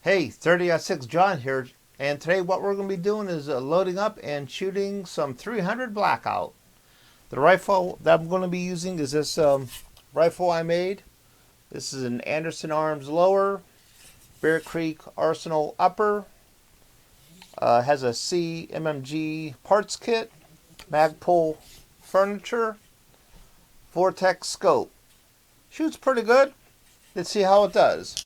Hey, 30-06 John here, and today what we're going to be doing is loading up and shooting some 300 Blackout. The rifle that I'm going to be using is this rifle I made. This is an Anderson Arms lower, Bear Creek Arsenal upper. Has a CMMG parts kit, Magpul furniture, Vortex scope. Shoots pretty good. Let's see how it does.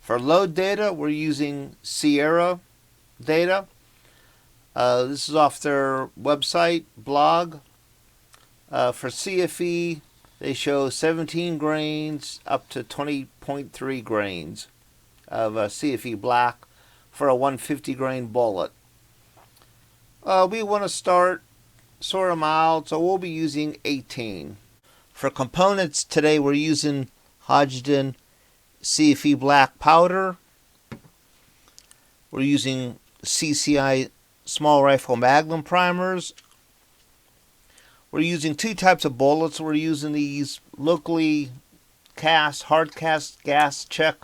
For load data, we're using Sierra data. This is off their website, blog. For CFE, they show 17 grains up to 20.3 grains of CFE black for a 150 grain bullet. We want to start sort of mild, so we'll be using 18. For components today, we're using Hodgdon CFE black powder. We're using CCI small rifle magnum primers. We're using two types of bullets. We're using these locally cast, hard cast gas check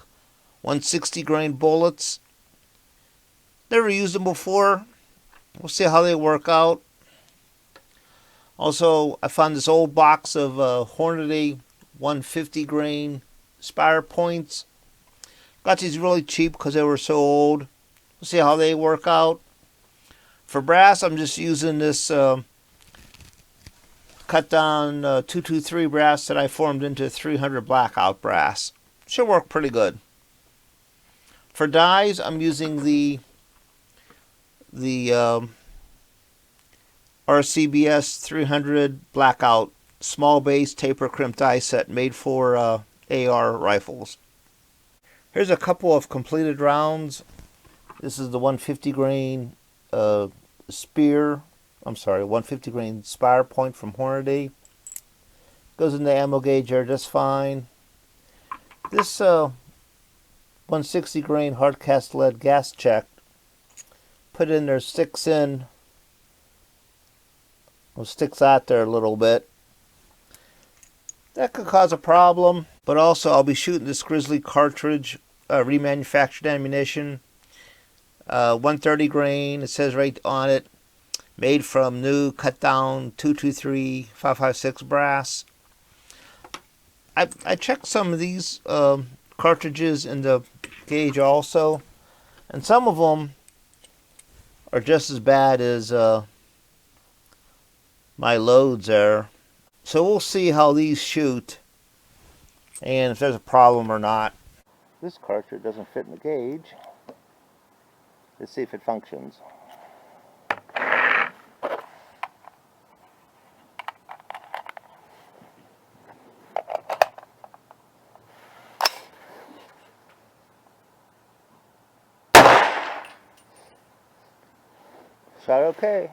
160 grain bullets. Never used them before. We'll see how they work out. Also, I found this old box of Hornady 150 grain spire points. Got these really cheap because they were so old. We'll see how they work out. For brass, I'm just using this cut down 223 brass that I formed into 300 Blackout brass. Should work pretty good. For dies, I'm using the RCBS 300 Blackout small base taper crimp die set made for AR rifles. Here's a couple of completed rounds. This is the 150 grain 150 grain spire point from Hornady. Goes in the ammo gauge there just fine. This 160 grain hard cast lead gas check, put in there, sticks in. Well, sticks out there a little bit. That could cause a problem, but also I'll be shooting this Grizzly cartridge, remanufactured ammunition, 130 grain. It says right on it, made from new cut down 223 556 brass. I checked some of these cartridges in the gauge also, and some of them are just as bad as my loads there. So we'll see how these shoot and if there's a problem or not. This cartridge doesn't fit in the gauge. Let's see if it functions. Shot okay.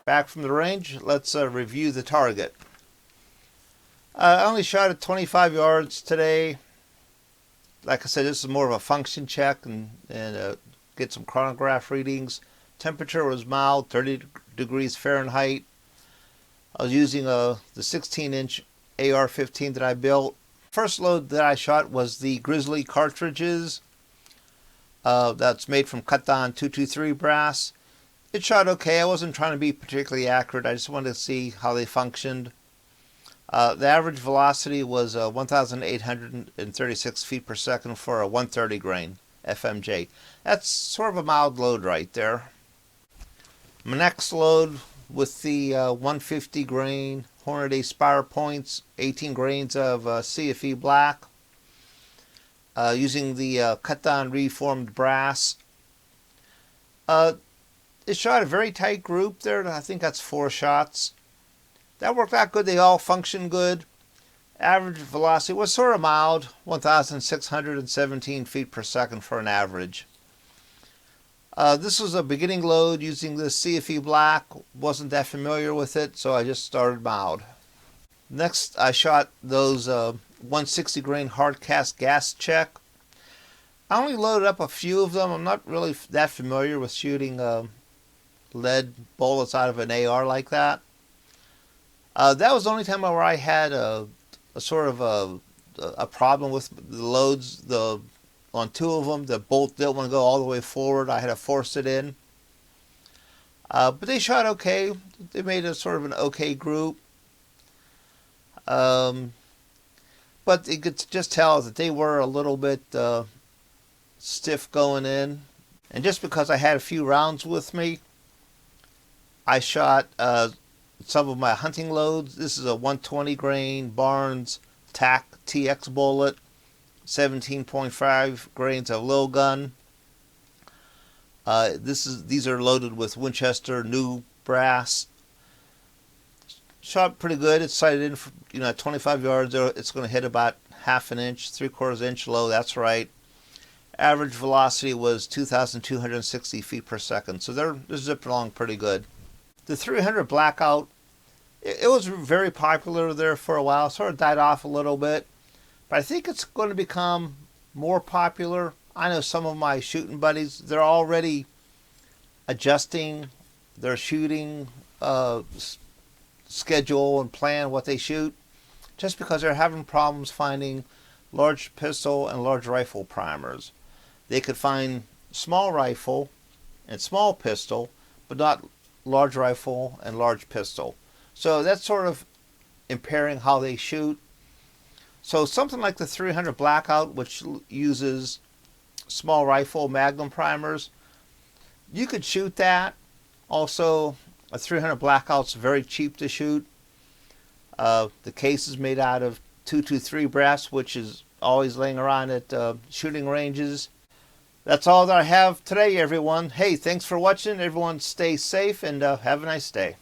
Back from the range, let's review the target. I only shot at 25 yards today. Like I said, this is more of a function check and get some chronograph readings. Temperature was mild, 30 degrees Fahrenheit. I was using the 16-inch AR-15 that I built. First load that I shot was the Grizzly cartridges. That's made from cut down 223 brass. It shot okay. I wasn't trying to be particularly accurate. I just wanted to see how they functioned. The average velocity was 1,836 feet per second for a 130 grain FMJ. That's sort of a mild load right there. My next load with the 150 grain Hornady spire points, 18 grains of CFE black, using the cut down reformed brass. It shot a very tight group there. I think that's 4 shots. That worked out good. They all functioned good. Average velocity was sort of mild, 1,617 feet per second for an average. This was a beginning load using the CFE Black. Wasn't that familiar with it, so I just started mild. Next, I shot those 160 grain hard cast gas check. I only loaded up a few of them. I'm not really that familiar with shooting lead bullets out of an AR like that. That was the only time where I had a sort of a problem with the loads. On two of them, the bolt didn't want to go all the way forward. I had to force it in. But they shot okay. They made a sort of an okay group. But you could just tell that they were a little bit stiff going in. And just because I had a few rounds with me, I shot some of my hunting loads. This is a 120 grain Barnes TAC TX bullet, 17.5 grains of low gun. These are loaded with Winchester new brass. Shot pretty good. It's sighted in for, at 25 yards. It's going to hit about half an inch, 3/4 inch low. That's right. Average velocity was 2,260 feet per second. So they're zipping along pretty good. The 300 Blackout, it was very popular there for a while. Sort of died off a little bit. But I think it's going to become more popular. I know some of my shooting buddies, they're already adjusting their shooting schedule and plan what they shoot, just because they're having problems finding large pistol and large rifle primers. They could find small rifle and small pistol, but not large rifle and large pistol. So that's sort of impairing how they shoot. So something like the 300 Blackout, which uses small rifle magnum primers, you could shoot that. Also, a 300 Blackout's very cheap to shoot. The case is made out of 223 brass, which is always laying around at shooting ranges. That's all that I have today, everyone. Hey, thanks for watching. Everyone stay safe and have a nice day.